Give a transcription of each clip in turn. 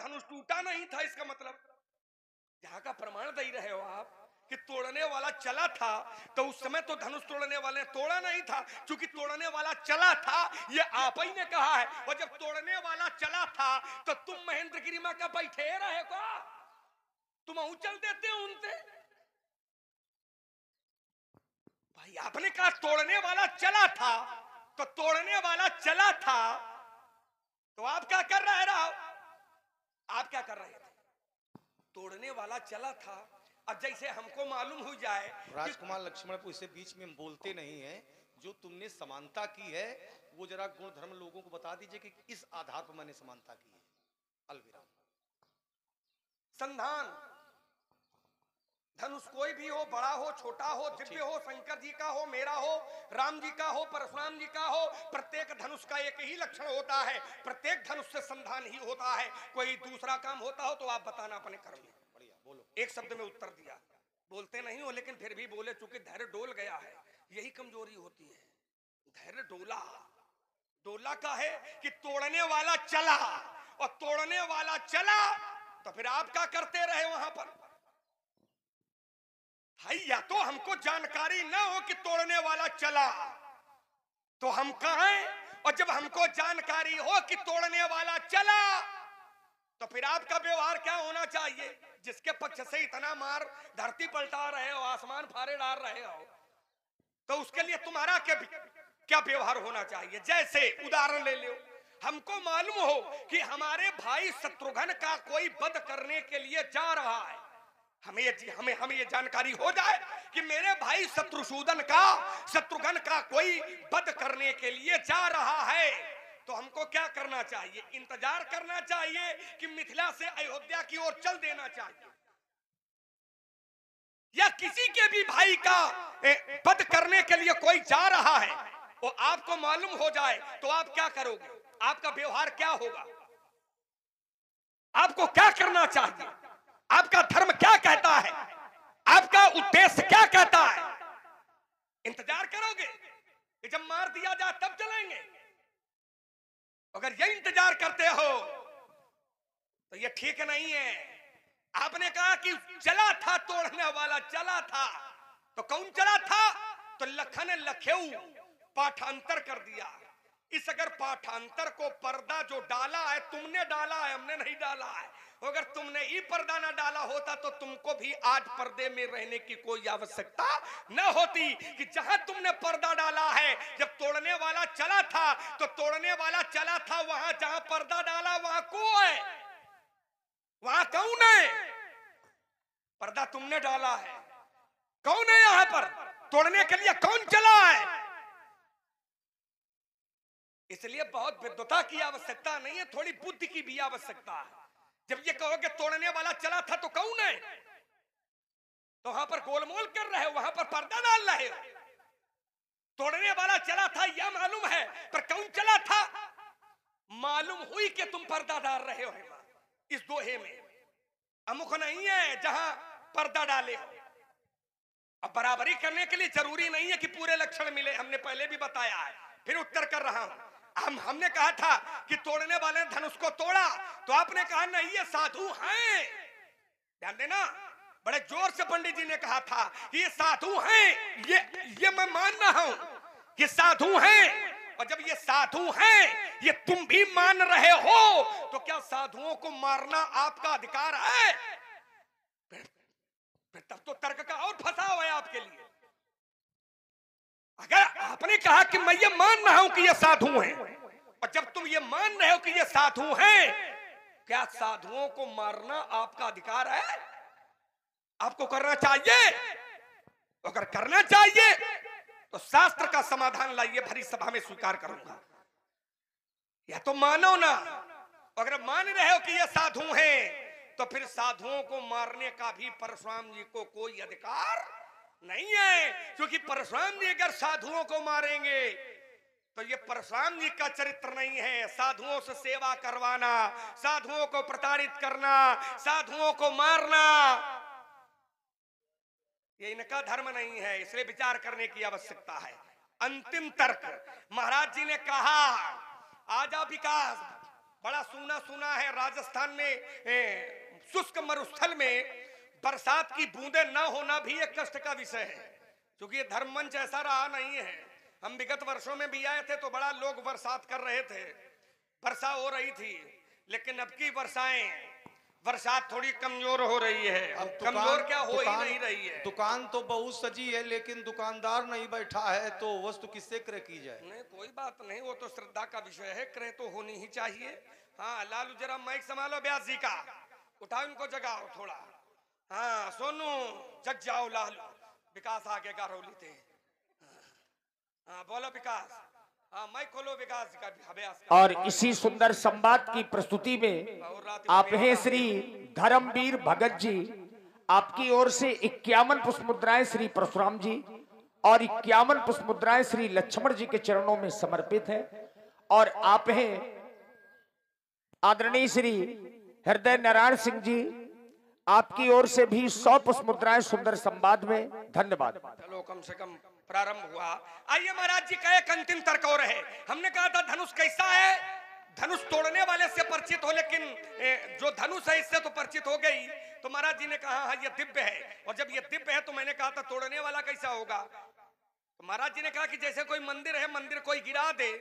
धनुष टूटा नहीं था, इसका मतलब यहाँ का प्रमाण दे रहे हो आप कि तोड़ने वाला चला था, तो उस समय तो धनुष तोड़ने वाले ने तोड़ा नहीं था, क्योंकि तोड़ने वाला चला था ये आप ही ने कहा है। और जब तोड़ने वाला चला था तो तुम महेंद्रगिरी में क्या बैठे रहे को, तुम उछल देते हो उनसे। भाई आपने कहा तोड़ने वाला चला था, तो तोड़ने वाला चला था, तो आप क्या कर रहे हो? आप क्या कर रहे थे? तोड़ने वाला चला था। अब जैसे हमको मालूम हो जाए, राजकुमार लक्ष्मणपुर इसे बीच में बोलते नहीं है। जो तुमने समानता की है वो जरा गुण धर्म लोगों को बता दीजिए कि इस आधार पर मैंने समानता की है। अलविराम। संधान धनुष कोई भी हो, बड़ा हो, छोटा हो, दिव्य हो, शंकर जी का हो, मेरा हो, राम जी का हो, परशुराम जी का हो, प्रत्येक धनुष का एक ही लक्षण होता है, प्रत्येक धनुष से संधान ही होता है। कोई दूसरा काम होता हो तो आप बताना अपने कर्म में। बढ़िया बोलो। एक शब्द में उत्तर दिया। बोलते नहीं हो लेकिन फिर भी बोले, चूंकि धैर्य डोल गया है, यही कमजोरी होती है। धैर्य डोला, डोला का है कि तोड़ने वाला चला, और तोड़ने वाला चला तो फिर आप क्या करते रहे वहां पर? भाई या तो हमको जानकारी ना हो कि तोड़ने वाला चला तो हम कहें, और जब हमको जानकारी हो कि तोड़ने वाला चला तो फिर आपका व्यवहार क्या होना चाहिए? जिसके पक्ष से इतना मार धरती पलटा रहे हो, आसमान फाड़े डाल रहे हो, तो उसके लिए तुम्हारा क्या व्यवहार होना चाहिए? जैसे उदाहरण ले लो, हमको मालूम हो कि हमारे भाई शत्रुघ्न का कोई वध करने के लिए जा रहा है, हमें ये जानकारी हो जाए कि मेरे भाई शत्रुघ्न का कोई वध करने के लिए जा रहा है, तो हमको क्या करना चाहिए? इंतजार करना चाहिए कि मिथिला से अयोध्या की ओर चल देना चाहिए? या किसी के भी भाई का वध करने के लिए कोई जा रहा है और आपको मालूम हो जाए तो आप क्या करोगे? आपका व्यवहार क्या होगा? आपको क्या करना चाहिए? आपका धर्म क्या कहता है? आपका उद्देश्य क्या कहता है? इंतजार करोगे कि जब मार दिया जाए तब चलेंगे? अगर ये इंतजार करते हो तो ये ठीक नहीं है। आपने कहा कि चला था, तोड़ने वाला चला था, तो कौन चला था? तो लखन लखेऊ पाठांतर कर दिया। इस अगर पाठांतर को पर्दा जो डाला है, तुमने डाला है, हमने नहीं डाला है। अगर तुमने ही पर्दा ना डाला होता तो तुमको भी आज पर्दे में रहने की कोई आवश्यकता न होती। कि जहां तुमने पर्दा डाला है, जब तोड़ने वाला चला था तो तोड़ने वाला चला था, वहां जहां पर्दा डाला वहां कौन है? वहां कौन है? पर्दा तुमने डाला है, कौन है यहां पर? तोड़ने के लिए कौन चला है? इसलिए बहुत विद्वता की आवश्यकता नहीं है, थोड़ी बुद्धि की भी आवश्यकता है। जब ये कहोगे तोड़ने वाला चला था तो कौन है, तो वहां पर गोलमोल कर रहे हो, वहां पर पर्दा डाल रहे हो। तोड़ने वाला चला था यह मालूम है, पर कौन चला था मालूम हुई कि तुम पर्दा डाल रहे हो। इस दोहे में अमुख नहीं है जहां पर्दा डाले हो। अब बराबरी करने के लिए जरूरी नहीं है कि पूरे लक्षण मिले, हमने पहले भी बताया है, फिर उत्तर कर रहा हूं। हमने कहा था कि तोड़ने वाले ने धनुष को तोड़ा, तो आपने कहा नहीं ये साधु हैं। ध्यान देना, बड़े जोर से पंडित जी ने कहा था कि ये साधु हैं, ये मैं मान रहा हूं कि साधु हैं। और जब ये साधु हैं, ये तुम भी मान रहे हो, तो क्या साधुओं को मारना आपका अधिकार है? फिर तब तो तर्क का और फंसाव है आपके लिए। अगर आपने कहा कि मैं ये मान रहा हूं कि ये साधु हैं, और जब तुम ये मान रहे हो कि ये साधु हैं, क्या साधुओं को मारना आपका अधिकार है? आपको करना चाहिए? अगर करना चाहिए तो शास्त्र का समाधान लाइए, भरी सभा में स्वीकार करूंगा। या तो मानो ना, अगर मान रहे हो कि ये साधु हैं तो फिर साधुओं को मारने का भी परशुराम जी को कोई अधिकार नहीं है, क्योंकि परशुराम जी अगर साधुओं को मारेंगे तो ये परशुराम जी का चरित्र नहीं है। साधुओं से सेवा करवाना, साधुओं को प्रताड़ित करना, साधुओं को मारना, ये इनका धर्म नहीं है। इसलिए विचार करने की आवश्यकता है। अंतिम तर्क महाराज जी ने कहा, आजा विकास, बड़ा सूना सूना है। राजस्थान में शुष्क मरुस्थल में बरसात की बूंदें न होना भी एक कष्ट का विषय है, क्योंकि ये धर्म मंच ऐसा रहा नहीं है। हम विगत वर्षों में भी आए थे तो बड़ा लोग बरसात कर रहे थे, वर्षा हो रही थी, लेकिन अब की बरसात थोड़ी कमजोर हो रही है। अब कमजोर क्या हो ही नहीं रही है। दुकान तो बहुत सजी है लेकिन दुकानदार नहीं बैठा है, तो वस्तु किससे क्रय की जाए? नहीं, कोई बात नहीं, वो तो श्रद्धा का विषय है, क्रय तो होनी ही चाहिए। हाँ लालू जरा माइक संभालो, व्यास जी का उठाओ, इनको जगाओ थोड़ा। हाँ सोनू जग जाओ लालू, विकास आगे गारौली थे। हाँ बोलो विकास, हाँ माइक खोलो विकास जी का अभ्यास। और इसी सुंदर संवाद की प्रस्तुति में आप हैं श्री धर्मवीर भगत जी, आपकी ओर से 51 पुष्प मुद्राएं श्री परशुराम जी और 51 पुष्प मुद्राएं श्री लक्ष्मण जी के चरणों में समर्पित है। और आप हैं आदरणीय श्री हृदय नारायण सिंह जी, आपकी ओर से भी 100 पुष्प मुद्राएं सुंदर संवाद में। धन्यवाद। चलो कम से कम प्रारंभ हुआ। आइए महाराज जी का एक अंतिम तर्क और है। हमने कहा था धनुष कैसा है, धनुष तोड़ने वाले से परिचित हो, लेकिन जो धनुष है इससे तो परिचित हो गई। तो महाराज जी ने कहा हाँ ये दिव्य है, और जब ये दिव्य है तो मैंने कहा था तोड़ने वाला कैसा होगा। तो महाराज जी ने कहा कि जैसे कोई मंदिर है, मंदिर कोई गिरा दे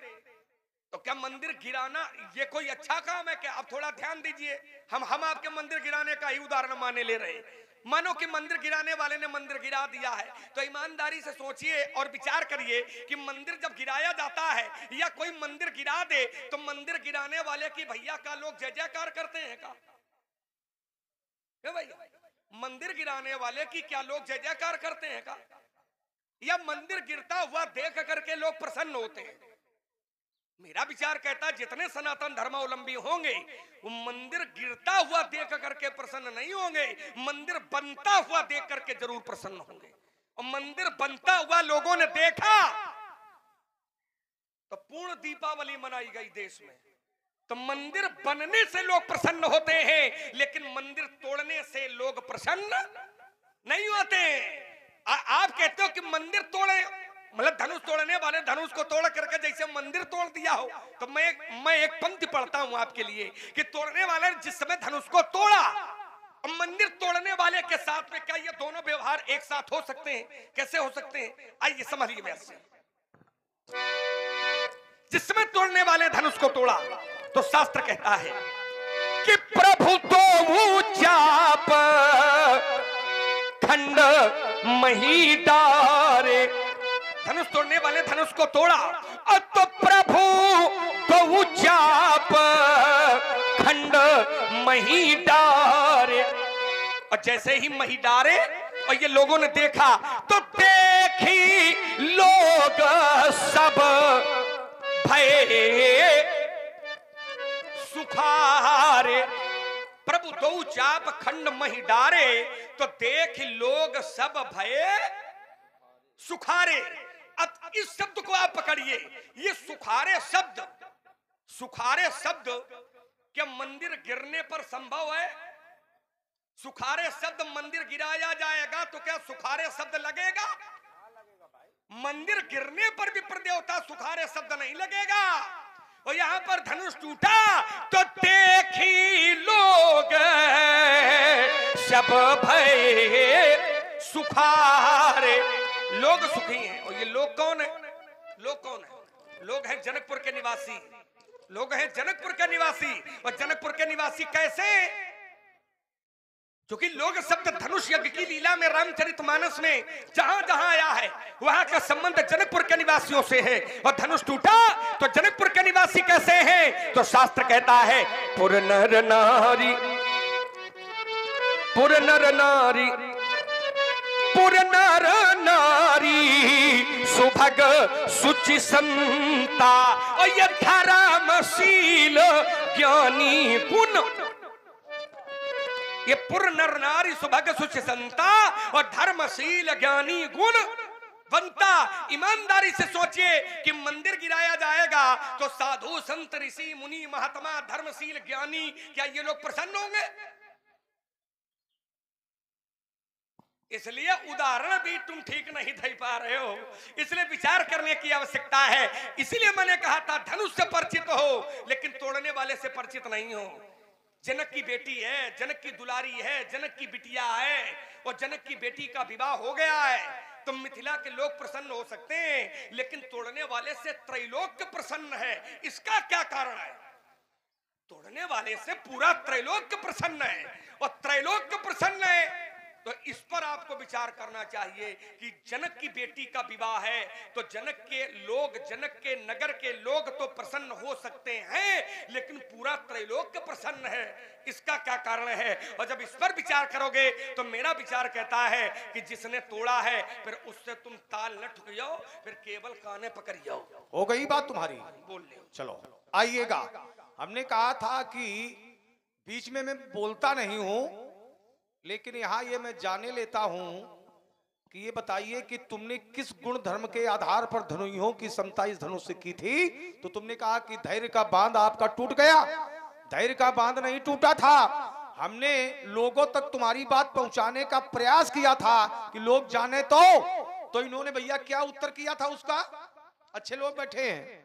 तो क्या मंदिर गिराना ये कोई अच्छा काम है क्या? अब थोड़ा ध्यान दीजिए, हम आपके मंदिर गिराने का ही उदाहरण माने ले रहे। मानो कि मंदिर गिराने वाले ने मंदिर गिरा दिया है, तो ईमानदारी से सोचिए और विचार करिए कि मंदिर जब गिराया जाता है या कोई मंदिर गिरा दे तो मंदिर गिराने वाले की भैया का लोग जय जयकार करते हैं का? भैया मंदिर गिराने वाले की क्या लोग जय जयकार करते हैं का? या मंदिर गिरता हुआ देख करके लोग प्रसन्न होते हैं? मेरा विचार कहता है जितने सनातन धर्मावलंबी होंगे वो मंदिर गिरता हुआ देख करके प्रसन्न नहीं होंगे, मंदिर बनता हुआ देख करके जरूर प्रसन्न होंगे। और मंदिर बनता हुआ लोगों ने देखा तो पूर्ण दीपावली मनाई गई देश में। तो मंदिर बनने से लोग प्रसन्न होते हैं, लेकिन मंदिर तोड़ने से लोग प्रसन्न नहीं होते। आप कहते हो कि मंदिर तोड़े, मतलब धनुष तोड़ने वाले धनुष को तोड़ करके जैसे मंदिर तोड़ दिया हो। तो मैं एक पंक्ति पढ़ता हूं आपके लिए कि तोड़ने वाले ने जिस समय धनुष को तोड़ा और मंदिर तोड़ने वाले के साथ में क्या ये दोनों व्यवहार एक साथ हो सकते हैं? कैसे हो सकते हैं? आइए समझिए वैसे। जिस समय तोड़ने वाले धनुष को तोड़ा तो शास्त्र कहता है कि प्रभु तो चाप खंड मही डारे। धनुष तोड़ने वाले धनुष को तोड़ा और तो प्रभु तो चाप खंड मही डारे। और जैसे ही मही डारे और ये लोगों ने देखा तो देखी लोग सब भय सुखारे। प्रभु दो चाप खंड मही डारे तो देख लोग सब भय सुखारे। अब इस शब्द को आप पकड़िए, ये सुखारे शब्द क्या मंदिर गिरने पर संभव है? सुखारे शब्द मंदिर गिराया जाएगा तो क्या सुखारे शब्द लगेगा? मंदिर गिरने पर भी प्रदेवता सुखारे शब्द नहीं लगेगा। और यहां पर धनुष टूटा तो देखी लोग सब भय सुखारे। लोग सुखी हैं। और ये लोग कौन है? लोग हैं जनकपुर के निवासी। लोग हैं जनकपुर के निवासी। और जनकपुर के निवासी कैसे? क्योंकि लोग शब्द धनुष यज्ञ की लीला में रामचरितमानस में जहां जहां आया है वहां का संबंध जनकपुर के निवासियों से है। और धनुष टूटा तो जनकपुर के निवासी कैसे हैं? तो शास्त्र कहता है पुर नर नारी पुर नर नारी पुर नर नारी सुभग सुचि संता। और ये धर्मशील ज्ञानी गुण, ये पुर नर नारी सुभग सुचि संता और धर्मशील ज्ञानी गुण बनता। ईमानदारी से सोचिए कि मंदिर गिराया जाएगा तो साधु संत ऋषि मुनि महात्मा धर्मशील ज्ञानी क्या ये लोग प्रसन्न होंगे? इसलिए उदाहरण भी तुम ठीक नहीं दे पा रहे हो, इसलिए विचार करने की आवश्यकता है। इसलिए मैंने कहा था धनुष से परिचित हो लेकिन तोड़ने वाले से परिचित नहीं हो। जनक की बेटी है, जनक की दुलारी है, जनक की बिटिया है और जनक की बेटी का विवाह हो गया है। तो मिथिला के लोग प्रसन्न हो सकते हैं लेकिन तोड़ने वाले से त्रैलोक्य प्रसन्न है। इसका क्या कारण है? तोड़ने वाले से पूरा त्रैलोक्य प्रसन्न है और त्रैलोक्य प्रसन्न है तो इस पर आपको विचार करना चाहिए कि जनक की बेटी का विवाह है तो जनक के लोग, जनक के नगर के लोग तो प्रसन्न हो सकते हैं लेकिन पूरा त्रैलोक्य प्रसन्न है। इसका क्या कारण है? और जब इस पर विचार करोगे तो मेरा विचार कहता है कि जिसने तोड़ा है फिर उससे तुम ताल न ठुक जाओ, फिर केवल काने पकड़ जाओ। हो गई बात तुम्हारी, बोल ले। चलो आइएगा। हमने कहा था कि बीच में मैं बोलता नहीं हूं लेकिन यहां ये मैं जाने लेता हूं कि ये बताइए कि तुमने किस गुण धर्म के आधार पर धनुइयों की समता इस धनुष से की थी? तो तुमने कहा कि धैर्य का बांध आपका टूट गया। धैर्य का बांध नहीं टूटा था, हमने लोगों तक तुम्हारी बात पहुंचाने का प्रयास किया था कि लोग जाने। तो इन्होंने भैया क्या उत्तर किया था उसका? अच्छे लोग बैठे हैं,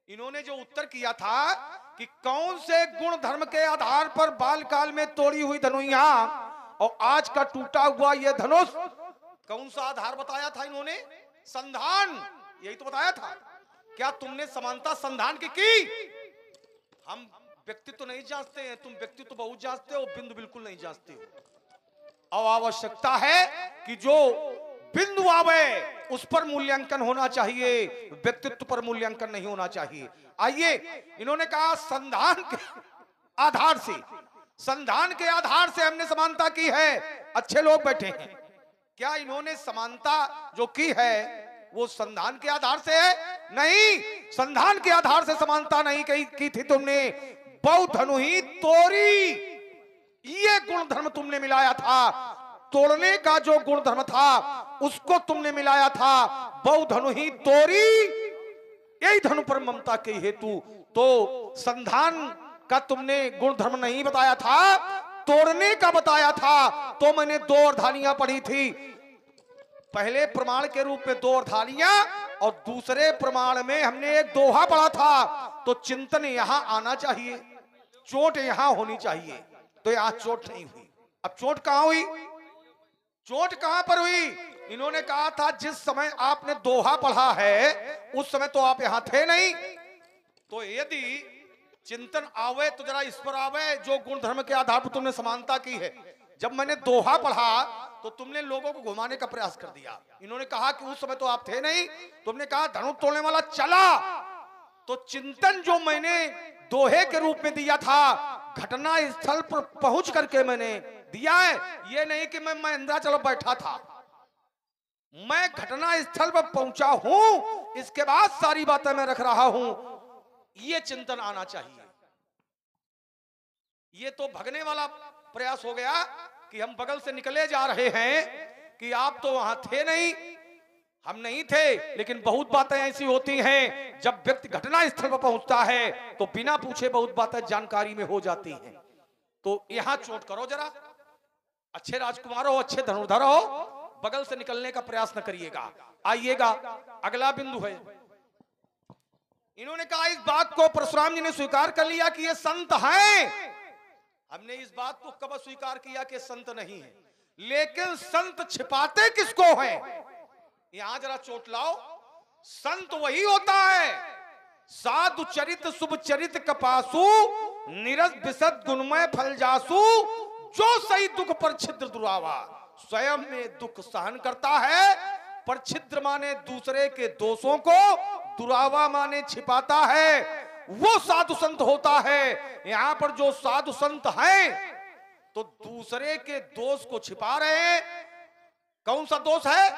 इन्होंने जो उत्तर किया था कि कौन से गुण धर्म के आधार पर बाल काल में तोड़ी हुई धनुइया और आज का टूटा हुआ यह धनुष, कौन सा आधार बताया था इन्होंने? संधान, यही तो बताया था। क्या तुमने समानता संधान की? हम व्यक्तित्व नहीं जांचते हैं, तुम व्यक्तित्व बहुत जांचते हो, बिंदु बिल्कुल नहीं जांचते हो। अब आवश्यकता है कि जो बिंदु आवे उस पर मूल्यांकन होना चाहिए, व्यक्तित्व पर मूल्यांकन नहीं होना चाहिए। आइए, इन्होंने कहा संधान के आधार से, संधान के आधार से हमने समानता की है। अच्छे लोग बैठे हैं, क्या इन्होंने समानता जो की है वो संधान के आधार से है? नहीं, संधान के आधार से समानता नहीं की थी तुमने। बहु धनुही तोरी, ये गुण धर्म तुमने मिलाया था। तोड़ने का जो गुण धर्म था उसको तुमने मिलाया था। बहु धनुही तोरी, यही धनु पर ममता के हेतु। तो संधान का तुमने गुण धर्म नहीं बताया था, तोड़ने का बताया था। तो मैंने 2 अर्धालियां पढ़ी थी, पहले प्रमाण के रूप में 2 अर्धालियां और दूसरे प्रमाण में हमने एक दोहा पढ़ा था। तो चिंतन यहां आना चाहिए, चोट यहां होनी चाहिए। तो यहां चोट नहीं हुई। अब चोट कहां हुई? चोट कहां पर हुई? इन्होंने कहा था जिस समय आपने दोहा पढ़ा है उस समय तो आप यहां थे नहीं। तो यदि चिंतन आवे तो जरा इस पर आवे जो गुण धर्म के आधार पर तुमने समानता की है। जब मैंने दोहा पढ़ा तो तुमने लोगों को घुमाने का प्रयास कर दिया। इन्होंने कहा कि उस समय तो आप थे नहीं, तुमने कहा धनु तोड़ने वाला चला। तो चिंतन जो मैंने दोहे के रूप में दिया था, घटना स्थल पर पहुंच करके मैंने दिया है। ये नहीं कि मैं महेंद्राचल बैठा था, मैं घटना स्थल पर पहुंचा हूं, इसके बाद सारी बातें मैं रख रहा हूं। ये चिंतन आना चाहिए। ये तो भगने वाला प्रयास हो गया कि हम बगल से निकले जा रहे हैं कि आप तो वहां थे नहीं, हम नहीं थे। लेकिन बहुत बातें ऐसी होती हैं जब व्यक्ति घटना स्थल पर पहुंचता है तो बिना पूछे बहुत बातें जानकारी में हो जाती हैं। तो यहां चोट करो जरा, अच्छे राजकुमार हो, अच्छे धनुर्धर हो, बगल से निकलने का प्रयास न करिएगा। आइएगा, अगला बिंदु है। इन्होंने कहा इस बात को परशुराम जी ने स्वीकार कर लिया कि ये संत हैं। हमने इस बात को कब स्वीकार किया कि संत नहीं है, लेकिन संत छिपाते किसको हैं? यहां जरा चोट लाओ। संत वही होता है साधु चरित शुभ चरित कपासु, निरस विशद गुणमय फल जासु, जो सही दुख पर छिद्र दुरावा। स्वयं में दुख सहन करता है, पर छिद्र माने दूसरे के दोषों को, दुरावा माने छिपाता है, वो साधु संत होता है। यहां पर जो साधु संत हैं तो दूसरे के दोष को छिपा रहे हैं। कौन सा दोष है?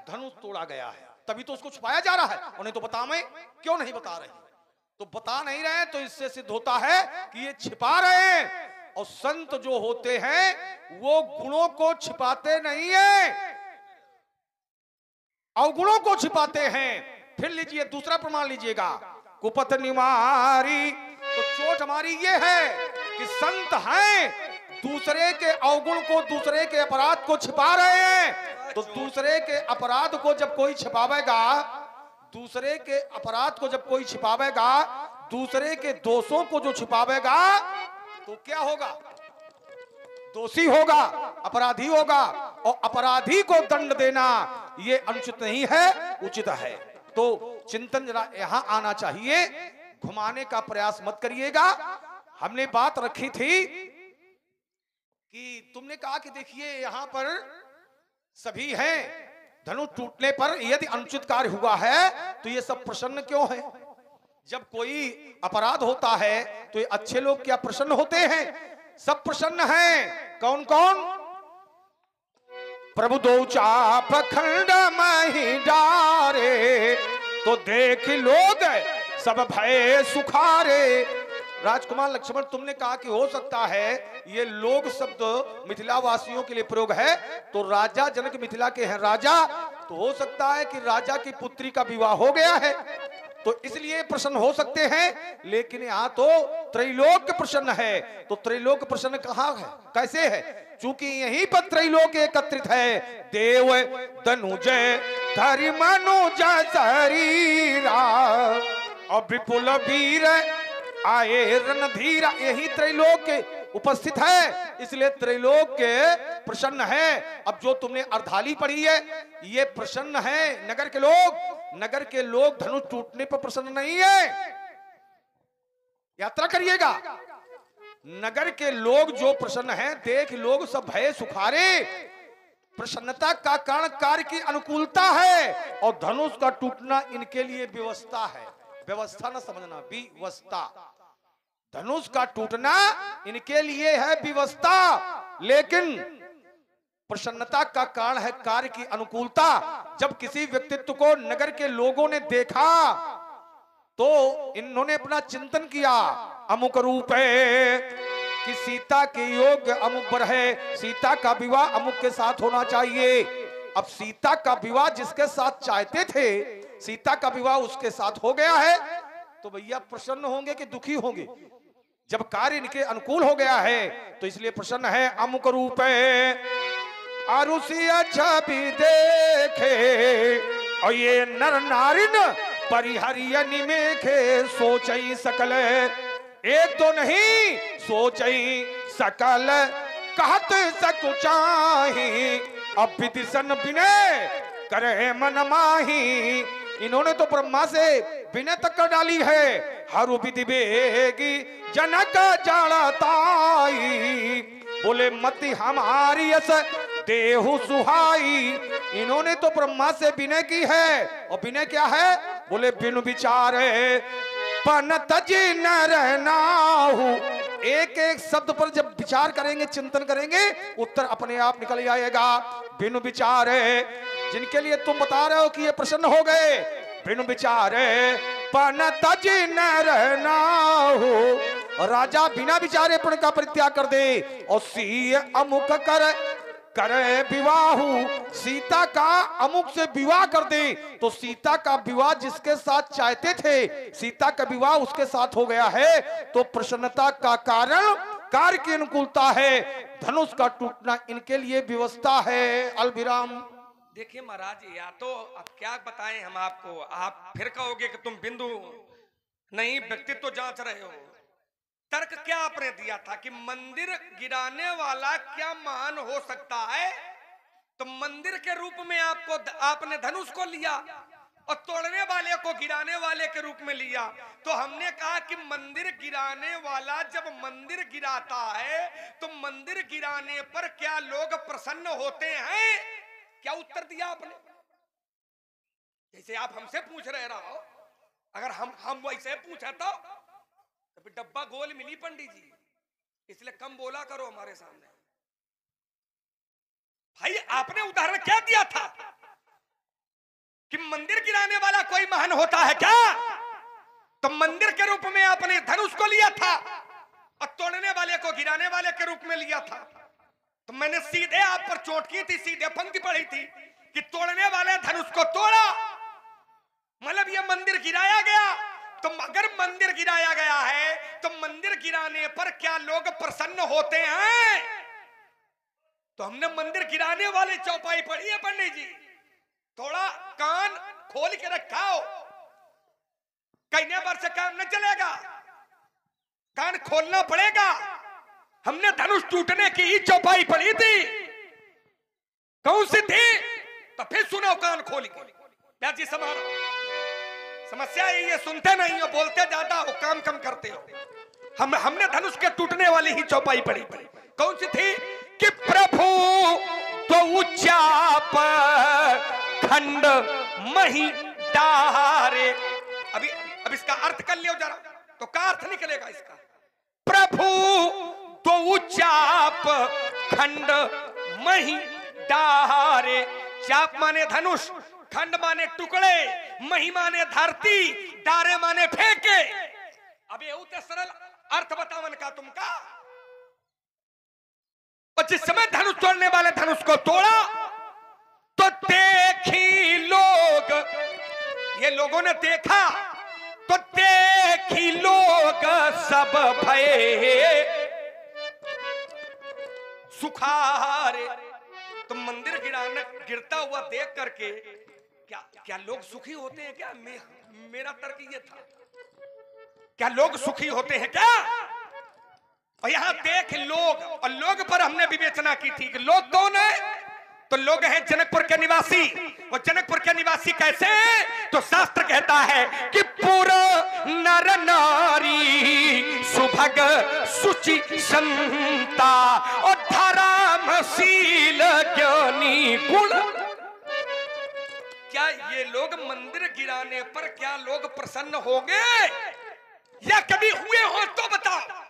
धनुष तोड़ा गया है, तभी तो उसको छुपाया जा रहा है। उन्हें तो बता, मैं क्यों नहीं बता रहे? तो बता नहीं रहे तो इससे सिद्ध होता है कि ये छिपा रहे हैं। और संत जो होते हैं वो गुणों को छिपाते नहीं है, अवगुणों को छिपाते हैं। फिर लीजिए दूसरा प्रमाण लीजिएगा, कुपथ निवारी। तो चोट हमारी ये है कि संत हैं, दूसरे के अवगुण को, दूसरे के अपराध को छिपा रहे हैं। तो दूसरे के अपराध को जब कोई छिपावेगा, दूसरे के अपराध को जब कोई छिपावेगा, दूसरे के दोषों को जो छिपावेगा, तो क्या होगा? दोषी होगा, अपराधी होगा। और अपराधी को दंड देना ये अनुचित नहीं है, उचित है। तो चिंतन जरा यहां आना चाहिए, घुमाने का प्रयास मत करिएगा। हमने बात रखी थी कि तुमने कहा कि देखिए यहां पर सभी हैं, धनुष टूटने पर यदि अनुचित कार्य हुआ है तो ये सब प्रसन्न क्यों है? जब कोई अपराध होता है तो ये अच्छे लोग क्या प्रसन्न होते हैं? सब प्रसन्न हैं। कौन कौन? प्रभु दो चाप खंड मही डारे, तो देख लोग सब भय सुखारे। राजकुमार लक्ष्मण, तुमने कहा कि हो सकता है ये लोग शब्द मिथिला वासियों के लिए प्रयोग है, तो राजा जनक मिथिला के हैं राजा, तो हो सकता है कि राजा की पुत्री का विवाह हो गया है, तो इसलिए प्रसन्न हो सकते हैं। लेकिन यहाँ तो त्रैलोक प्रसन्न है। तो त्रैलोक प्रसन्न कहाँ है, कैसे है? चूंकि यहीं पर त्रैलोक एकत्रित है। देव धनुज धरि मनुज शरीरा, और विपुल वीर आए रणधीरा, यही त्रैलोक उपस्थित है, इसलिए त्रैलोक के प्रसन्न है। अब जो तुमने अर्धाली पढ़ी है, ये प्रसन्न है नगर के लोग। नगर के लोग धनुष टूटने पर प्रसन्न नहीं है। यात्रा करिएगा, नगर के लोग जो प्रसन्न हैं, देख लोग सब भय सुखारे। प्रसन्नता का कारण कार्य की अनुकूलता है, और धनुष का टूटना इनके लिए व्यवस्था है। व्यवस्था न समझना, व्यवस्था। धनुष का टूटना इनके लिए है व्यवस्था, लेकिन प्रसन्नता का कारण है कार्य की अनुकूलता। जब किसी व्यक्तित्व को नगर के लोगों ने देखा तो इन्होंने अपना चिंतन किया, अमुक रूप है कि सीता के योग अमुक पर है, सीता का विवाह अमुक के साथ होना चाहिए। अब सीता का विवाह जिसके साथ चाहते थे, सीता का विवाह उसके साथ हो गया है, तो भैया प्रसन्न होंगे कि दुखी होंगे? जब कार्य इनके अनुकूल हो गया है तो इसलिए प्रसन्न है। अमुक रूप है आरुषि अच्छा भी देखे, और ये नर नारिन परिहरिय निमेखे, सोचई सकल एक तो नहीं, सोचई सकल कहत सकुचाही, अब विदिशन विनय करे मन माही। इन्होंने तो ब्रह्मा से विनय तक कर डाली है। हरु विधि बेगी जनक जाड़ताई, बोले मति हमारी यस देहु सुहाई। इन्होंने तो ब्रह्मा से विनय की है, और विनय क्या है? बोले बिनु विचारे पन तजी न रहनाहु। एक एक शब्द पर जब विचार करेंगे, चिंतन करेंगे, उत्तर अपने आप निकल जाएगा। बिनु विचारे, जिनके लिए तुम बता रहे हो कि ये प्रसन्न हो गए, बिनु विचारे पन तजी न रहनाहु। राजा बिना विचारे पण का परित्याग कर दे, और सी अमुक करे विवाहु, सीता का अमुक से विवाह कर दे। तो सीता का विवाह जिसके साथ चाहते थे, सीता का विवाह उसके साथ हो गया है, तो प्रसन्नता का कारण कार्य की अनुकूलता है। धनुष का टूटना इनके लिए व्यवस्था है। अलविराम। देखिए महाराज, या तो अब क्या बताएं हम आपको, आप फिर कहोगे कि तुम बिंदु नहीं व्यक्तित्व जांच रहे हो। तर्क क्या आपने दिया था कि मंदिर गिराने वाला क्या महान हो सकता है? तो मंदिर के रूप में आपने धनुष को लिया और तोड़ने वाले को गिराने वाले के रूप में लिया। तो हमने कहा कि मंदिर गिराने वाला जब मंदिर गिराता है तो मंदिर गिराने पर क्या लोग प्रसन्न होते हैं? क्या उत्तर दिया आपने? जैसे आप हमसे पूछ रहे रहो, अगर हम वैसे पूछे तो डब्बा गोल मिली पंडित जी, इसलिए कम बोला करो हमारे सामने। भाई आपने उदाहरण क्या दिया था कि मंदिर गिराने वाला कोई महान होता है क्या? तो मंदिर के रूप में आपने धनुष को लिया था और तोड़ने वाले को गिराने वाले के रूप में लिया था। तो मैंने सीधे आप पर चोट की थी, सीधे पंक्ति पढ़ी थी कि तोड़ने वाले धनुष को तोड़ा, मतलब ये मंदिर गिराया गया। तो अगर मंदिर गिराया गया है तो मंदिर गिराने पर क्या लोग प्रसन्न होते हैं? तो हमने मंदिर गिराने वाली चौपाई पढ़ी है पंडित जी। थोड़ा कान खोल के रखाओ, कहने पर से काम न चलेगा, कान खोलना पड़ेगा। हमने धनुष टूटने की ही चौपाई पढ़ी थी, कौन सी थी? तो फिर सुनो कान खोल के। व्यास जी समारो, समस्या यही है, सुनते नहीं हो, बोलते ज्यादा हो, काम कम करते हो। हमने धनुष के टूटने वाली ही चौपाई पढ़ी। कौन सी थी? कि प्रभु तो चाप खंड मही डारे। अब इसका अर्थ कर लियो जरा, तो क्या अर्थ निकलेगा इसका? प्रभु तो चाप खंड मही डारे। चाप माने धनुष, खंड माने टुकड़े, मही माने धरती, डारे माने फेंके। अब ये उतने सरल अर्थ बतावन का तुमका। और जिस समय धनुष तोड़ने वाले धनुष को तोड़ा तो देखी लोग, ये लोगों ने देखा तो देखी लोग सब भये सुखारे। तो मंदिर गिरता हुआ देख करके क्या लोग सुखी होते हैं क्या? मेरा तर्क ये था, क्या लोग सुखी होते हैं क्या? और यहां देख लोग, और लोग पर हमने विवेचना की थी कि लोग कौन है? तो लोग हैं जनकपुर के निवासी। और जनकपुर के निवासी कैसे हैं? तो शास्त्र कहता है कि पूरा नर नारी सुभग सुचि संता और धर्मशील ज्ञानी गुण। क्या ये लोग मंदिर गिराने पर क्या लोग प्रसन्न होंगे या कभी हुए हो तो बताओ?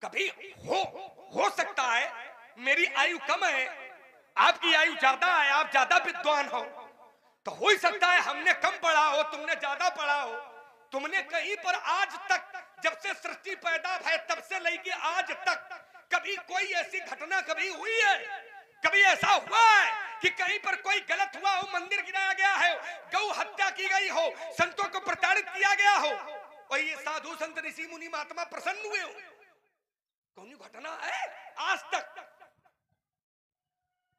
कभी हो सकता है, मेरी आयु कम है, आपकी आयु ज्यादा है, आप ज्यादा विद्वान हो, तो हो ही सकता है हमने कम पढ़ा हो, तुमने ज्यादा पढ़ा हो। तुमने कहीं पर आज तक, जब से सृष्टि पैदा है तब से लेके आज तक, कभी कोई ऐसी घटना कभी हुई है? कभी ऐसा हुआ है कि कहीं पर कोई गलत हुआ हो, मंदिर गिराया गया है, गौ हत्या की गई हो, संतों को प्रताड़ित किया गया हो और ये साधु संत ऋषि मुनि महात्मा प्रसन्न हुए हो? कौन घटना है आज तक?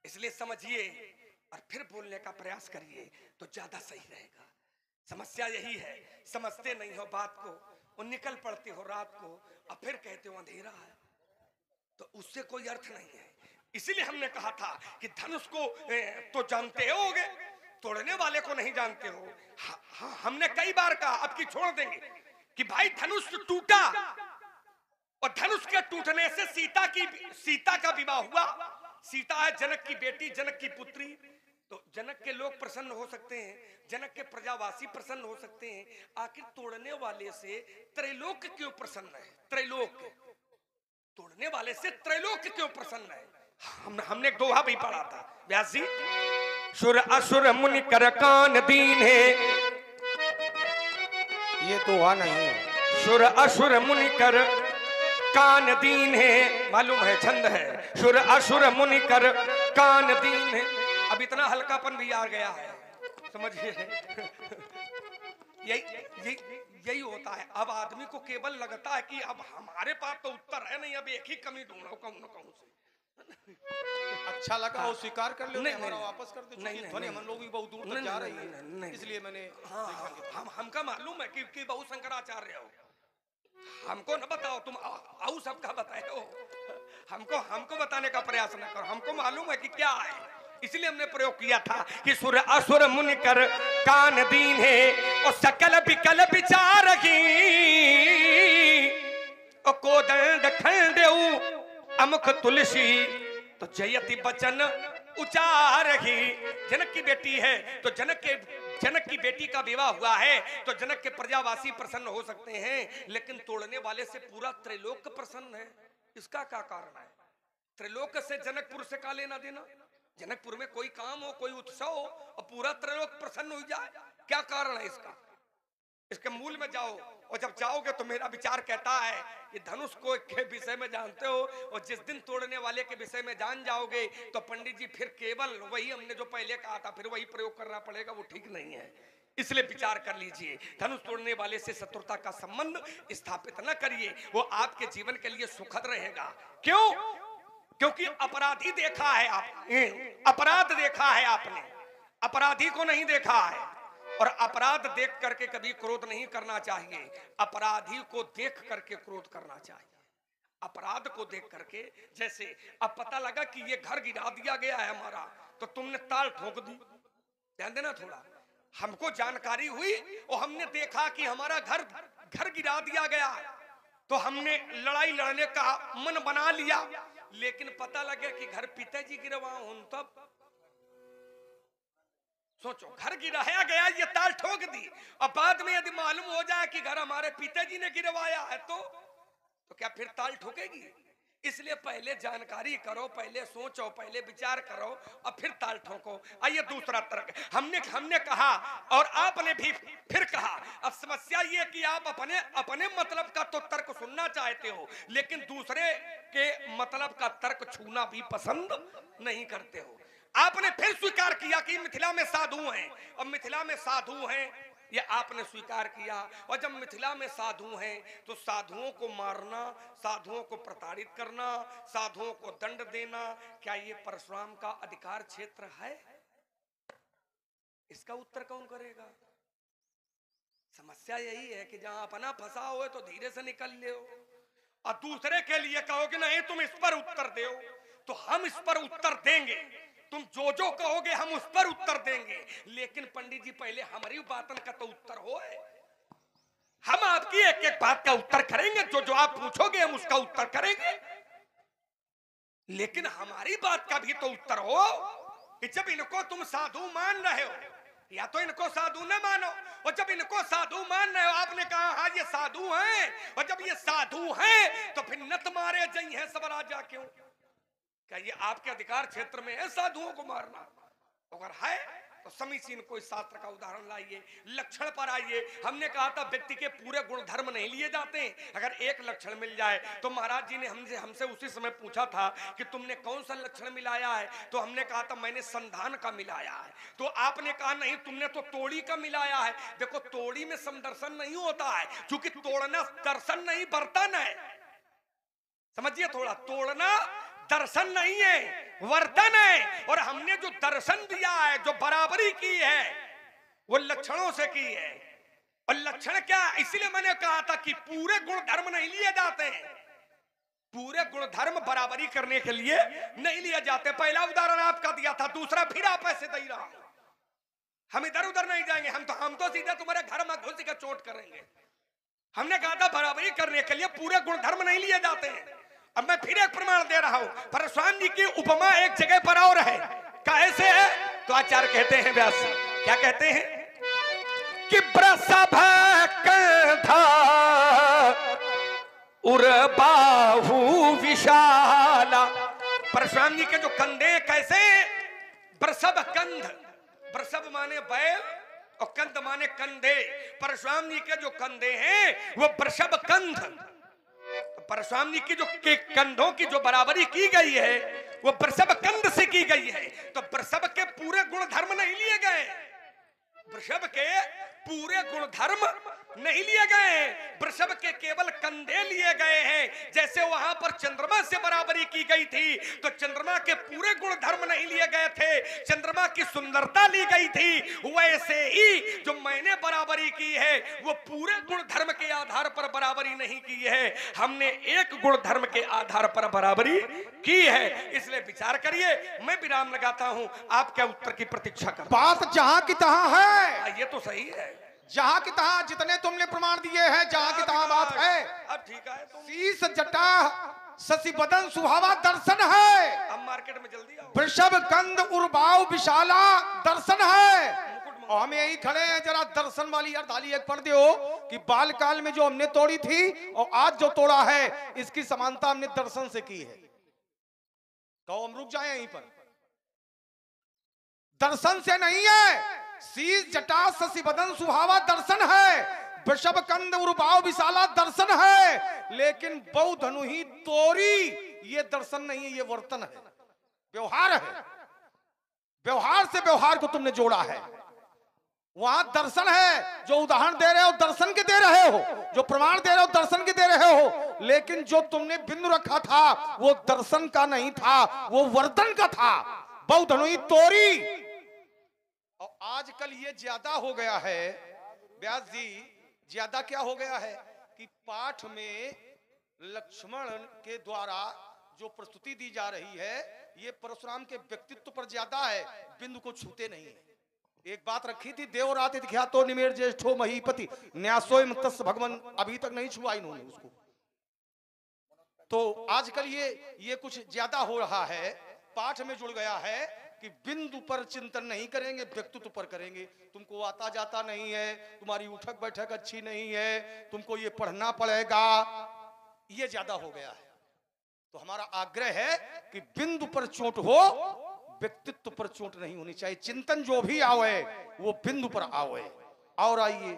इसलिए समझिए और फिर बोलने का प्रयास करिए तो ज्यादा सही रहेगा। समस्या यही है, समझते नहीं हो बात को और निकल पड़ते हो रात को और फिर कहते हो अंधेरा है, तो उससे कोई अर्थ नहीं है। इसीलिए हमने कहा था कि धनुष को तो जानते होगे, तोड़ने वाले को नहीं जानते हो। हमने कई बार कहा, अब की छोड़ देंगे कि भाई धनुष टूटा और धनुष के टूटने से सीता का विवाह हुआ। सीता है जनक की बेटी, जनक की पुत्री। तो जनक के लोग प्रसन्न हो सकते हैं, जनक के प्रजावासी प्रसन्न हो सकते हैं, आखिर तोड़ने वाले से त्रैलोक क्यों प्रसन्न है? त्रैलोक तोड़ने वाले से त्रैलोक क्यों प्रसन्न है? हमने एक दोहा भी पढ़ा था व्यास जी, सुर असुर मुनि कर कान दीन है। ये दोहा नहीं है, सुर असुर मुनि कर कान दीन है, मालूम है छंद है। सुर असुर मुनि कर कान दीन है। अब इतना हल्कापन भी आ गया है, समझिए। यही होता है। अब आदमी को केवल लगता है कि अब हमारे पास तो उत्तर है नहीं, अब एक ही कमी ढूंढो कहूं न कहूं से। अच्छा लगा वो स्वीकार कर लो, नहीं, वापस कर दो। नहीं, हम लोग भी बहुत दूर तक जा रहे हैं, इसलिए मैंने हमका मालूम है कि बहुत शंकराचार्य हो। हमको न बताओ, तुम आऊ सबका बताए हो, हमको बताने का प्रयास न करो। हमको मालूम है कि क्या है, इसलिए हमने प्रयोग किया था कि सुर असुर मुनि कर कान दीन है और सकल विकल विचार की और कोदंड खंडेऊ अमुख तुलसी तो जयति बचन उचार ही। जनक की बेटी है तो जनक की बेटी का विवाह हुआ है तो जनक के प्रजावासी प्रसन्न हो सकते हैं, लेकिन तोड़ने वाले से पूरा त्रैलोक प्रसन्न है। इसका क्या कारण है? त्रैलोक से जनकपुर से का लेना देना? जनकपुर में कोई काम हो, कोई उत्सव हो और पूरा त्रैलोक प्रसन्न हो जाए, क्या कारण है इसका? इसके मूल में जाओ और जब जाओगे तो मेरा विचार कहता है कि धनुष को के विषय में जानते हो और जिस दिन तोड़ने वाले के विषय में जान जाओगे तो पंडित जी फिर केवल वही हमने जो पहले कहा था फिर वही प्रयोग करना पड़ेगा, वो ठीक नहीं है। इसलिए विचार कर लीजिए, धनुष तोड़ने वाले से शत्रुता का संबंध स्थापित न करिए, वो आपके जीवन के लिए सुखद रहेगा। क्यों? क्योंकि अपराधी देखा है आपने, अपराध देखा है आपने, अपराधी को नहीं देखा है। और अपराध देख करके कभी क्रोध नहीं करना चाहिए, अपराधी को देख करके क्रोध करना चाहिए। अपराध को देख करके, जैसे अब पता लगा कि ये घर गिरा दिया गया है हमारा, तो तुमने ताल ठोक दी, ध्यान देना थोड़ा। हमको जानकारी हुई और हमने देखा कि हमारा घर गिरा दिया गया, तो हमने लड़ाई लड़ने का मन बना लिया, लेकिन पता लगे कि घर पिताजी गिरवा हूं, तब सोचो घर गिराया गया, ये ताल ठोक दी, और बाद में यदि मालूम हो जाए कि घर हमारे पिताजी ने गिरवाया है, तो क्या फिर ताल ठोकेगी? इसलिए पहले जानकारी करो, पहले सोचो, पहले विचार करो और फिर ताल ठोको। आइए दूसरा तर्क हमने कहा और आपने भी फिर कहा। अब समस्या ये कि आप अपने मतलब का तो तर्क सुनना चाहते हो, लेकिन दूसरे के मतलब का तर्क छूना भी पसंद नहीं करते हो। आपने फिर स्वीकार किया कि मिथिला में साधु हैं, और मिथिला में साधु हैं ये आपने स्वीकार किया। और जब मिथिला में साधु हैं तो साधुओं को मारना, साधुओं को प्रताड़ित करना, साधुओं को दंड देना, क्या ये परशुराम का अधिकार क्षेत्र है? इसका उत्तर कौन करेगा? समस्या यही है कि जहां अपना फंसा हो तो धीरे से निकल ले, और दूसरे के लिए कहो कि नहीं तुम इस पर उत्तर दो, तो हम इस पर उत्तर देंगे, तुम जो कहोगे हम उस पर उत्तर देंगे। लेकिन पंडित जी पहले हमारी बातन का तो उत्तर हो, हम आपकी एक एक बात का उत्तर करेंगे, जो आप पूछोगे हम उसका उत्तर करेंगे, लेकिन हमारी बात का भी तो उत्तर हो कि जब इनको तुम साधु मान रहे हो, या तो इनको साधु न मानो, और जब इनको साधु मान रहे हो, आपने कहा हाँ ये साधु हैं, और जब ये साधु हैं तो फिर नत मारे जई हैं सब राजा क्यों? क्या ये आपके अधिकार क्षेत्र में है साधुओं को मारना? अगर है तो समीचीन कोई शास्त्र का उदाहरण लाइए, लक्षण पर आइए। हमने कहा था व्यक्ति के पूरे गुण धर्म नहीं लिए जाते, अगर एक लक्षण मिल जाए तो महाराज जी ने हमसे उसी समय पूछा था कि तुमने कौन सा लक्षण मिलाया है, तो हमने कहा था मैंने संधान का मिलाया है, तो आपने कहा नहीं तुमने तो तोड़ी का मिलाया है। देखो तोड़ी में समदर्शन नहीं होता है, क्योंकि तोड़ना दर्शन नहीं बर्तन है, समझिए थोड़ा, तोड़ना दर्शन नहीं है वर्तन है। और हमने जो दर्शन दिया है, जो बराबरी की है, वो लक्षणों से की है। और लक्षण क्या, इसलिए मैंने कहा था कि पूरे गुण धर्म नहीं लिए जाते हैं, पूरे गुण धर्म बराबरी करने के लिए नहीं लिए जाते। पहला उदाहरण आपका दिया था, दूसरा फिर आप ऐसे दे रहा हूं। हम इधर उधर नहीं जाएंगे, हम तो सीधे तुम्हारे घर में घुस के चोट करेंगे। हमने कहा था बराबरी करने के लिए पूरे गुण धर्म नहीं लिए जाते हैं। अब मैं फिर एक प्रमाण दे रहा हूं, परशुराम जी की उपमा एक जगह पर और है, कैसे है? तो आचार्य कहते हैं, व्यास क्या कहते हैं कि वृषभ कंधा उर बाहु विशाला। परशुराम जी के जो कंधे कैसे? वृषभ कंध, वृषभ माने बैल और कंध माने कंधे। परशुराम जी के जो कंधे हैं वो वृषभ कंध। परशुराम जी की जो कंधों की जो बराबरी की गई है वो वृषभ कंध से की गई है। तो वृषभ के पूरे गुण धर्म नहीं लिए गए, वृषभ के पूरे गुण धर्म नहीं लिए गए, वृषभ के केवल कंधे लिए गए हैं। जैसे वहां पर चंद्रमा से बराबरी की गई थी, तो चंद्रमा के पूरे गुण धर्म नहीं लिए गए थे, चंद्रमा की सुंदरता ली गई थी। वैसे ही जो मैंने बराबरी की है वो पूरे गुण धर्म के आधार पर बराबरी नहीं की है, हमने एक गुण धर्म के आधार पर बराबरी की है। इसलिए विचार करिए, मैं विराम लगाता हूं, आपके उत्तर की प्रतीक्षा कर। बात जहां की तहां है, ये तो सही है, जहां की तहां जितने तुमने प्रमाण दिए हैं, जहां की तहां बात है। अब ठीक है, शीश जटा शशि बदन सुहावा दर्शन है, अब मार्केट में जल्दी आओ। वृषभ कंद उर्बाव विशाला दर्शन है। और हम यही खड़े हैं, जरा दर्शन वाली अर्धाली एक पढ़ दो कि बाल काल में जो हमने तोड़ी थी और आज जो तोड़ा है, इसकी समानता हमने दर्शन से की है। तो हम रुक जाए यहीं पर, दर्शन से नहीं है। शीश जटा शशि बदन सुहावा दर्शन है, वृषभ कंद उर्बाव विशाला दर्शन है, लेकिन बहु धनु ही तोरी ये दर्शन नहीं है, ये वर्तन है, व्यवहार है। व्यवहार से व्यवहार को तुमने जोड़ा है। वहां दर्शन है, जो उदाहरण दे रहे हो दर्शन के दे रहे हो, जो प्रमाण दे रहे हो दर्शन के दे रहे हो, लेकिन जो तुमने बिंदु रखा था वो दर्शन का नहीं था, वो वर्तन का था, बहुधनुई तोरी। और आजकल ये ज्यादा हो गया है व्यास जी, ज्यादा क्या हो गया है कि पाठ में लक्ष्मण के द्वारा जो प्रस्तुति दी जा रही है ये परशुराम के व्यक्तित्व पर ज्यादा है, बिंदु को छूते नहीं है। एक बात रखी थी, देवराति ख्यातो निमेर ज्येष्ठो महीपति न्यासोय तस् भगवान, अभी तक नहीं छुआ इन्होंने उसको। तो आजकल ये कुछ ज्यादा हो रहा है, पाठ में जुड़ गया है कि बिंदु पर चिंतन नहीं करेंगे, व्यक्तित्व पर करेंगे। तुमको आता जाता नहीं है, तुम्हारी उठक बैठक अच्छी नहीं है, तुमको ये पढ़ना पड़ेगा, ये ज्यादा हो गया है। तो हमारा आग्रह है कि बिंदु पर चोट हो, व्यक्तित्व पर चोट नहीं होनी चाहिए। चिंतन जो भी आवे वो बिंदु पर आवे। और आइए,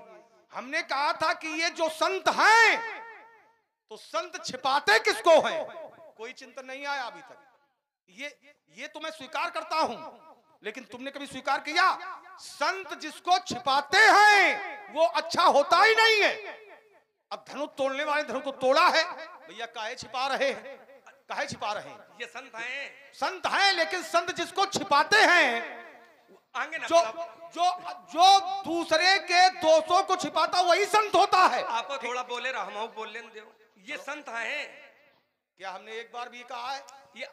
हमने कहा था कि ये जो संत हैं तो संत छिपाते किसको हैं, कोई चिंतन नहीं आया अभी तक। ये तो मैं स्वीकार करता हूं, लेकिन तुमने कभी स्वीकार किया संत जिसको छिपाते हैं वो अच्छा होता ही नहीं है। अब धनु तोड़ने वाले धनु तो तोड़ा है, भैया काहे छिपा रहे हैं, काहे छिपा रहे हैं? ये संत हैं, संत हैं, लेकिन संत जिसको छिपाते हैं, आगे ना जो दूसरे के दोषों को छिपाता वही संत होता है। आप थोड़ा बोले हम बोल लेने दो। ये संत हैं, क्या हमने एक बार भी कहा है? ये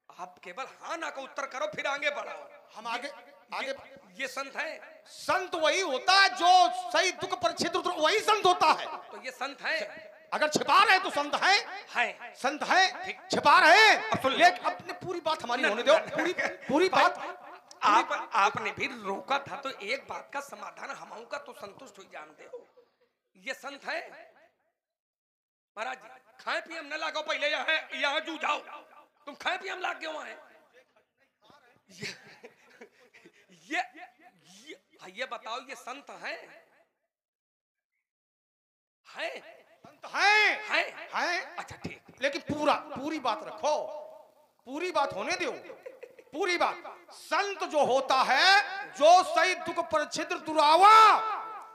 आप केवल हाँ ना का उत्तर करो फिर आगे बढ़ो। हम आगे ये संत है, संत वही होता है जो सही दुख पर छिद्र, वही संत होता है। तो ये संत है, अगर छिपा रहे तो संत है, संत है, छिपा रहे। लेकिन अपने पूरी बात हमारी होने दो, पूरी बात। आपने भी रोका था तो एक बात का समाधान हम का तो संतुष्ट हो जानते हो। ये संत है महाराज जी, खाए पिए हम न लगाओ, पहले यहाँ जू जाओ, तुम खाए पिए हम लाग क्यों आए? ये बताओ, ये संत हैं? संत हैं। अच्छा ठीक, लेकिन पूरी बात रखो, पूरी बात होने दो, पूरी बात। संत जो होता है जो सही दुख पर छिद्र दुरावा,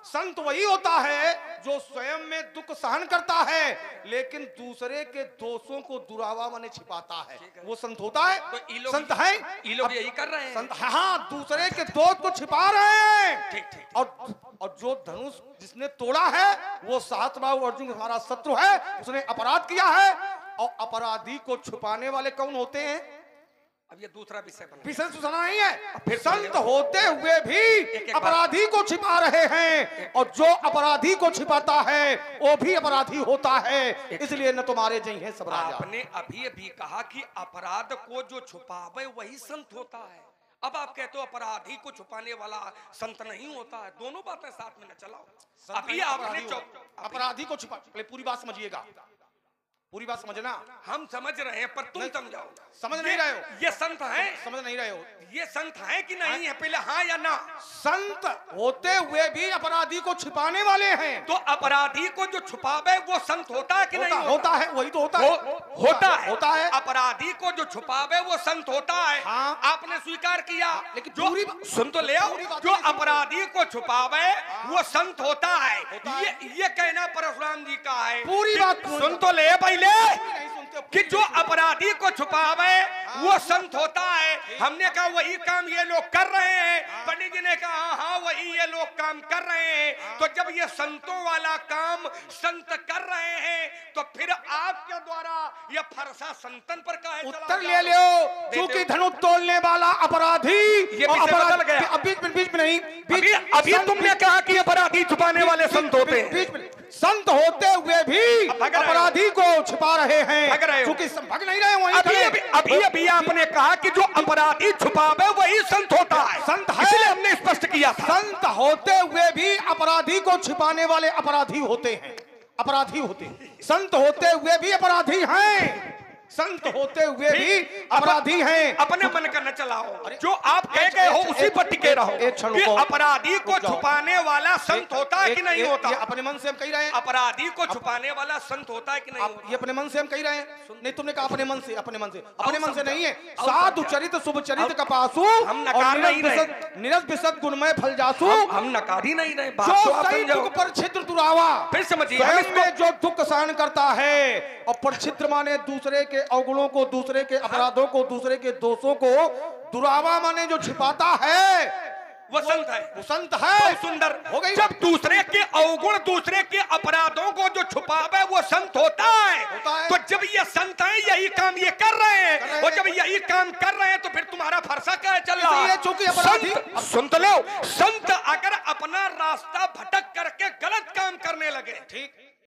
संत वही होता है जो स्वयं में दुख सहन करता है लेकिन दूसरे के दोषों को दुरावा माने छिपाता है, वो संत होता है। तो संत है, ये लोग यही कर रहे हैं। संत हाँ, दूसरे के दोष को छिपा रहे हैं। ठीक। और जो धनुष जिसने तोड़ा है वो सहस्त्रबाहु अर्जुन हमारा शत्रु है, उसने अपराध किया है। और अपराधी को छुपाने वाले कौन होते हैं? अब ये दूसरा विषय सुना नहीं है। फिर संत होते हुए भी अपराधी को छिपा रहे हैं, और जो अपराधी को छिपाता है वो भी अपराधी होता है। इसलिए न तुम्हारे जय हैं सब राजा। आपने अभी कहा कि अपराध को जो छुपावे वही संत होता है। अब आप कहते हो अपराधी को छुपाने वाला संत नहीं होता है। दोनों बातें साथ में न चलाओ। अभी आपने अपराधी को छुपा, पूरी बात समझिएगा, पूरी बात समझना। हम समझ रहे हैं पर तुम समझाओ। समझ नहीं रहे हो। ये संत हैं, समझ नहीं रहे हो। ये संत हैं कि नहीं है, पहले हाँ या ना? संत होते हुए भी अपराधी को छिपाने वाले हैं। तो अपराधी को जो छुपावे वो संत होता है कि नहीं होता है? वही तो होता है, होता है। अपराधी को जो छुपावे वो संत होता है। हाँ। आपने स्वीकार किया, लेकिन जो सुन तो ले आओ, जो अपराधी को छुपावे वो संत होता है। ये कहना परशुराम जी का है। पूरी बात सुन तो ले पहले कि जो अपराधी को छुपावे वो संत होता है। हमने कहा वही काम ये लोग कर रहे हैं। पंडित जी ने कहा हाँ वही ये लोग काम कर रहे हैं। तो जब ये संतों वाला काम संत कर रहे हैं तो फिर आपके द्वारा ये फरसा संतन पर का उत्तर ले लो। क्योंकि धनु तोड़ने वाला अपराधी, ये बदल गया। बीच में नहीं, अभी तुमने कहा कि अपराधी छुपाने वाले संत होते हैं। बीच में संत होते हुए भी अपराधी को छिपा रहे हैं, क्योंकि भग नहीं रहे वहीं। अभी आपने कहा कि जो अपराधी छुपावे वही संत होता है। संत है, इसलिए हमने स्पष्ट किया था। संत होते हुए भी अपराधी को छिपाने वाले अपराधी होते हैं, अपराधी होते हैं। संत होते हुए भी अपराधी हैं, संत होते हुए भी अपराधी हैं। अपने मन का न चलाओ, अरे, जो आप कह गए हो उसी पर टिके रहो। एक क्षण कि रुको। अपराधी को छुपाने वाला संत होता है कि नहीं होता? ये अपने मन से हम कह रहे हैं। अपराधी को छुपाने वाला संत होता है कि नहीं होता? ये अपने मन से हम कह रहे हैं। नहीं, तुमने कहा अपने मन से, अपने मन से, अपने मन से नहीं है। साधु चरित शुभ चरित कपासु, हम नकार नहीं रहे। निरस विसद गुणमय फल जासु, हम नकार ही नहीं रहे, बात जो तो आप सही समझो। दुख पर छिद्र दुरावा, फिर समझिए, हम स्वयं इसको- में जो दुख सहन करता है, और परछिद्र माने दूसरे के अवगुणों को, दूसरे के अपराधों को, दूसरे के दोषों को, दुरावा माने जो छिपाता है, वो संत है। वो संत है। बहुत सुंदर हो गई। जब दूसरे के अवगुण, दूसरे के अपराधों को जो छुपावे वो संत होता है। तो जब ये संत है, यही काम ये कर रहे हैं, और जब यही काम कर रहे हैं तो फिर तुम्हारा फरसा क्या चल रहा है? चूंकि अपराधी, संत, सुन तो लो, संत अगर अपना रास्ता भटक करके गलत काम करने लगे, ठीक,